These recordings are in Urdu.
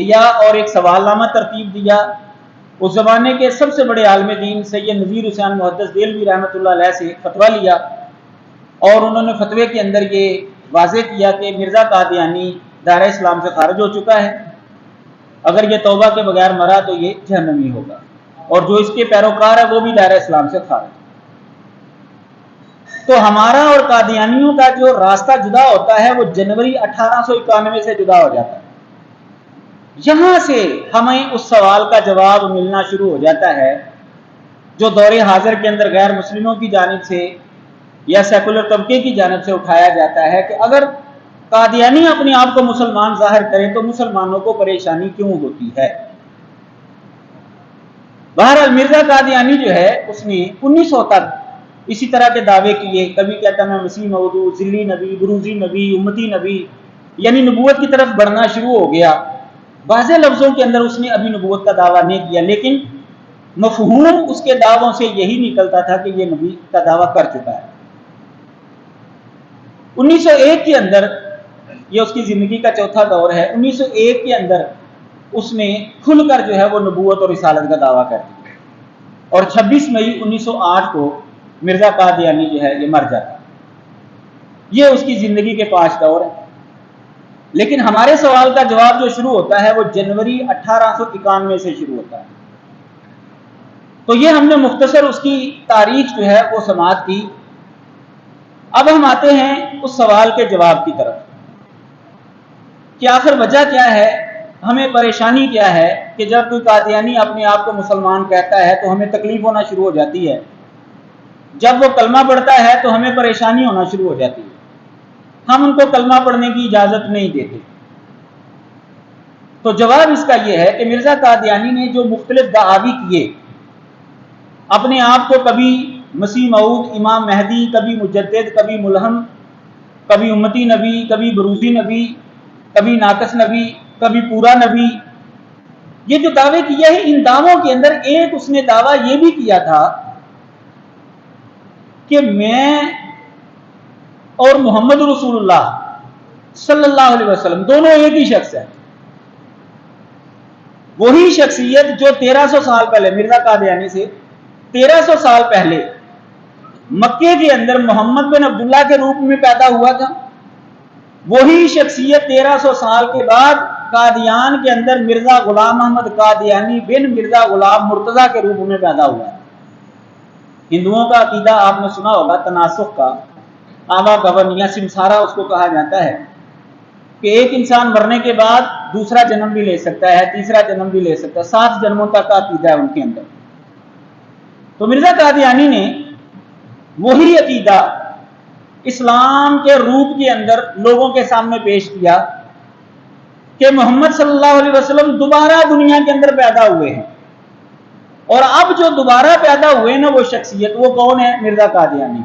لیا اور ایک سوال نامہ ترتیب دیا۔ اس زمانے کے سب سے بڑے عالم دین سید نذیر حسین محدث دہلوی رحمۃ اللہ علیہ سے فتویٰ لیا، اور انہوں نے فتوے کے اندر یہ واضح کیا کہ مرزا قادیانی دائرہ اسلام سے خارج ہو چکا ہے، اگر یہ توبہ کے بغیر مرا تو یہ جہنمی ہوگا، اور جو اس کے پیروکار ہے وہ بھی دائرہ اسلام سے خارج۔ تو ہمارا اور قادیانیوں کا جو راستہ جدا ہوتا ہے وہ جنوری 1891 سے جدا ہو جاتا ہے۔ یہاں سے ہمیں اس سوال کا جواب ملنا شروع ہو جاتا ہے جو دور حاضر کے اندر غیر مسلموں کی جانب سے یا سیکولر طبقے کی جانب سے اٹھایا جاتا ہے کہ اگر قادیانی اپنے آپ کو مسلمان ظاہر کریں تو مسلمانوں کو پریشانی کیوں ہوتی ہے۔ بہرحال مرزا قادیانی جو ہے اس نے 1900 تک اسی طرح کے دعوے کیے، کبھی کہتا میں مسیح موعود، ذلی نبی، بروزی نبی، امتی نبی، یعنی نبوت کی طرف بڑھنا شروع ہو گیا۔ واضح لفظوں کے اندر اس نے ابھی نبوت کا دعویٰ نہیں کیا، لیکن مفہوم اس کے دعووں سے یہی نکلتا تھا کہ یہ نبی کا دعویٰ کر چکا ہے۔ 1901 کے اندر، یہ اس کی زندگی کا چوتھا دور ہے، 1901 کے اندر اس نے کھل کر جو ہے وہ نبوت اور رسالت کا دعویٰ کر دیا، اور 26 مئی 1908 کو مرزا قادیانی جو ہے یہ مر جاتا ہے۔ یہ اس کی زندگی کے 5 دور ہیں، لیکن ہمارے سوال کا جواب جو شروع ہوتا ہے وہ جنوری 1891 سے شروع ہوتا ہے۔ تو یہ ہم نے مختصر اس کی تاریخ جو ہے وہ سماعت کی۔ اب ہم آتے ہیں اس سوال کے جواب کی طرف کہ آخر وجہ کیا ہے، ہمیں پریشانی کیا ہے کہ جب کوئی قادیانی اپنے آپ کو مسلمان کہتا ہے تو ہمیں تکلیف ہونا شروع ہو جاتی ہے، جب وہ کلمہ پڑھتا ہے تو ہمیں پریشانی ہونا شروع ہو جاتی ہے، ہم ان کو کلمہ پڑھنے کی اجازت نہیں دیتے۔ تو جواب اس کا یہ ہے کہ مرزا قادیانی نے جو مختلف دعاوی کیے، اپنے آپ کو کبھی مسیح موعود، امام مہدی، کبھی مجدد، کبھی ملہم، کبھی امتی نبی، کبھی بروزی نبی، کبھی ناقص نبی، کبھی پورا نبی، یہ جو دعوے کیے ہیں، ان دعووں کے اندر ایک اس نے دعویٰ یہ بھی کیا تھا کہ میں اور محمد رسول اللہ صلی اللہ علیہ وسلم دونوں ایک ہی شخص ہے۔ وہی شخصیت جو 1300 سال پہلے مرزا قادیانی سے 1300 سال پہلے مکے کے اندر محمد بن عبداللہ کے روپ میں پیدا ہوا تھا، وہی شخصیت 1300 سال کے بعد قادیان کے اندر مرزا غلام احمد قادیانی بن مرزا غلام مرتضیٰ کے روپ میں پیدا ہوا ہے۔ ہندوؤں کا عقیدہ آپ نے سنا ہوگا تناسخ کا، آوا گون یا سمسارا اس کو کہا جاتا ہے کہ ایک انسان مرنے کے بعد دوسرا جنم بھی لے سکتا ہے، تیسرا جنم بھی لے سکتا ہے، 7 جنموں تک کا عقیدہ ہے ان کے اندر۔ تو مرزا قادیانی نے وہی عقیدہ اسلام کے روپ کے اندر لوگوں کے سامنے پیش کیا کہ محمد صلی اللہ علیہ وسلم دوبارہ دنیا کے اندر پیدا ہوئے ہیں، اور اب جو دوبارہ پیدا ہوئے نا وہ شخصیت، وہ کون ہے؟ مرزا قادیانی۔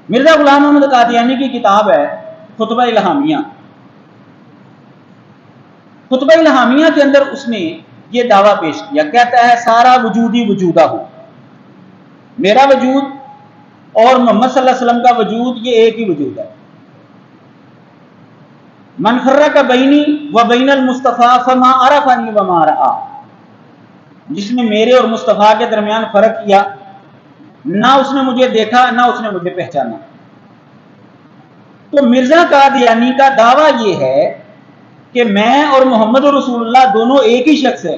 مرزا غلام احمد قادیانی کی کتاب ہے خطبہ الہامیہ۔ خطبہ الہامیہ کے اندر اس نے یہ دعویٰ پیش کیا، کہتا ہے سارا وجودی وجودہ ہو، میرا وجود اور محمد صلی اللہ علیہ وسلم کا وجود یہ ایک ہی وجود ہے۔ من فرق بینی و بین المصطفیٰ فما عرفنی وما رآ، جس نے میرے اور مصطفیٰ کے درمیان فرق کیا، نہ اس نے مجھے دیکھا نہ اس نے مجھے پہچانا۔ تو مرزا قادیانی کا دعویٰ یہ ہے کہ میں اور محمد رسول اللہ دونوں ایک ہی شخص ہے۔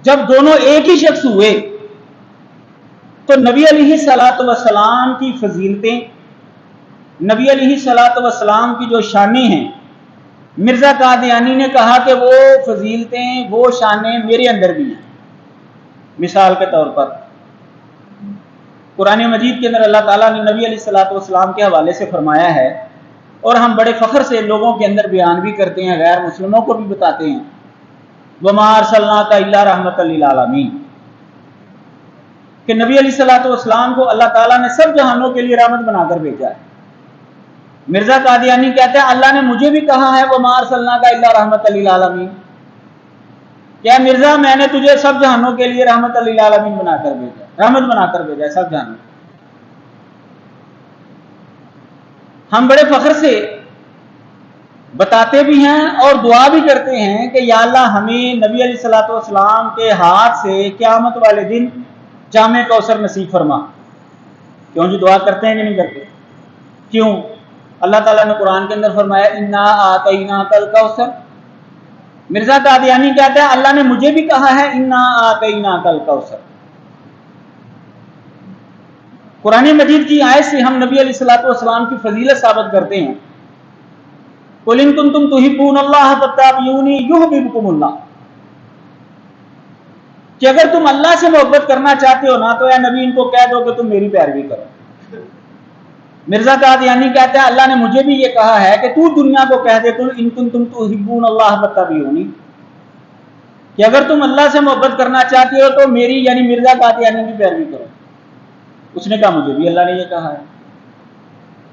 جب دونوں ایک ہی شخص ہوئے تو نبی علیہ الصلوۃ والسلام کی فضیلتیں، نبی علیہ الصلوۃ والسلام کی جو شانیں ہیں، مرزا قادیانی نے کہا کہ وہ فضیلتیں، وہ شانیں میرے اندر بھی ہیں۔ مثال کے طور پر قرآن مجید کے اندر اللہ تعالیٰ نے نبی علیہ الصلوۃ والسلام کے حوالے سے فرمایا ہے، اور ہم بڑے فخر سے لوگوں کے اندر بیان بھی کرتے ہیں، غیر مسلموں کو بھی بتاتے ہیں، وَمَا أَرْسَلْنَاكَ إِلَّا رَحْمَةً لِّلْعَالَمِينَ، کہ نبی علیہ الصلوۃ والسلام کو اللہ تعالیٰ نے سب جہانوں کے لیے رحمت بنا کر بھیجا ہے۔ مرزا قادیانی کہتے ہیں اللہ نے مجھے بھی کہا ہے وَمَا أَرْسَلْنَاكَ إِلَّا رَحْمَةً لِّلْعَالَمِينَ، کیا مرزا میں نے تجھے سب جہانوں کے لیے رحمت للعالمین بنا کر بھیجا، رحمت بنا کر بھیجا ہے سب جہانوں۔ ہم بڑے فخر سے بتاتے بھی ہیں اور دعا بھی کرتے ہیں کہ یا اللہ ہمیں نبی علیہ الصلوۃ والسلام کے ہاتھ سے قیامت والے دن جام کوثر نصیب فرما. کیوں جی دعا کرتے ہیں کہ نہیں کرتے؟ کیوں؟ اللہ تعالیٰ نے قرآن کے اندر فرمایا انا اعطیناک الکوثر. مرزا قادیانی کہتا ہے اللہ نے مجھے بھی کہا ہے انا اعطیناک الکوثر. قرآن مجید کی آیت سے ہم نبی علیہ الصلوۃ والسلام کی فضیلت ثابت کرتے ہیں. قل ان کنتم تحبون اللہ فاتبعونی یحببکم اللہ. کہ اگر تم اللہ سے محبت کرنا چاہتے ہو نا تو اے نبی ان کو کہہ دو کہ تم میری پیروی کرو. مرزا قادیانی کہتا ہے اللہ نے مجھے بھی یہ کہا ہے کہ تو دنیا کو کہہ دے ان کنتم تحبون اللہ فاتبعونی، کہ اگر تم اللہ سے محبت کرنا چاہتے ہو تو میری یعنی مرزا قادیانی کی پیروی کرو. اس نے کہا مجھے بھی اللہ نے یہ کہا ہے.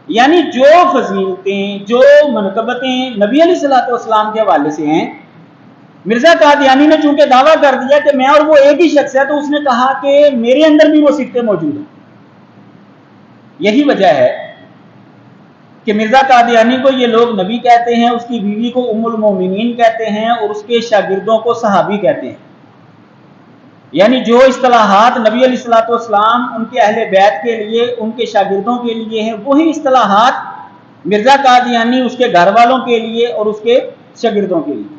یعنی جو فضیلتیں جو منقبتیں نبی علیہ الصلوۃ والسلام کے حوالے سے ہیں، مرزا قادیانی نے چونکہ دعویٰ کر دیا کہ میں اور وہ ایک ہی شخص ہے تو اس نے کہا کہ میرے اندر بھی وہ صفتیں موجود ہیں. یہی وجہ ہے کہ مرزا قادیانی کو یہ لوگ نبی کہتے ہیں، اس کی بیوی کو ام المومنین کہتے ہیں اور اس کے شاگردوں کو صحابی کہتے ہیں. یعنی جو اصطلاحات نبی علیہ الصلوۃ والسلام ان کے اہل بیت کے لیے ان کے شاگردوں کے لیے ہیں، وہی اصطلاحات مرزا قادیانی اس کے گھر والوں کے لیے اور اس کے شاگردوں کے لیے.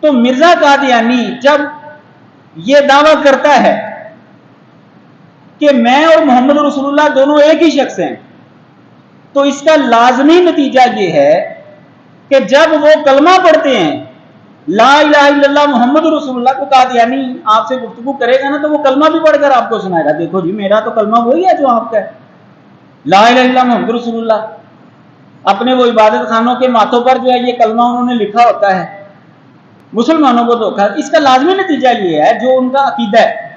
تو مرزا قادیانی جب یہ دعویٰ کرتا ہے کہ میں اور محمد رسول اللہ دونوں ایک ہی شخص ہیں، تو اس کا لازمی نتیجہ یہ ہے کہ جب وہ کلمہ پڑھتے ہیں لا الہ الا اللہ محمد رسول اللہ، کو قادیانی آپ سے گفتگو کرے گا نا تو وہ کلمہ بھی پڑھ کر آپ کو سنائے گا. دیکھو جی میرا تو کلمہ وہی ہے جو آپ کا ہے، لا الہ الا اللہ محمد رسول اللہ. اپنے وہ عبادت خانوں کے ماتھوں پر جو ہے یہ کلمہ انہوں نے لکھا ہوتا ہے. مسلمانوں کو دھوکہ. اس کا لازمی نتیجہ یہ ہے جو ان کا عقیدہ ہے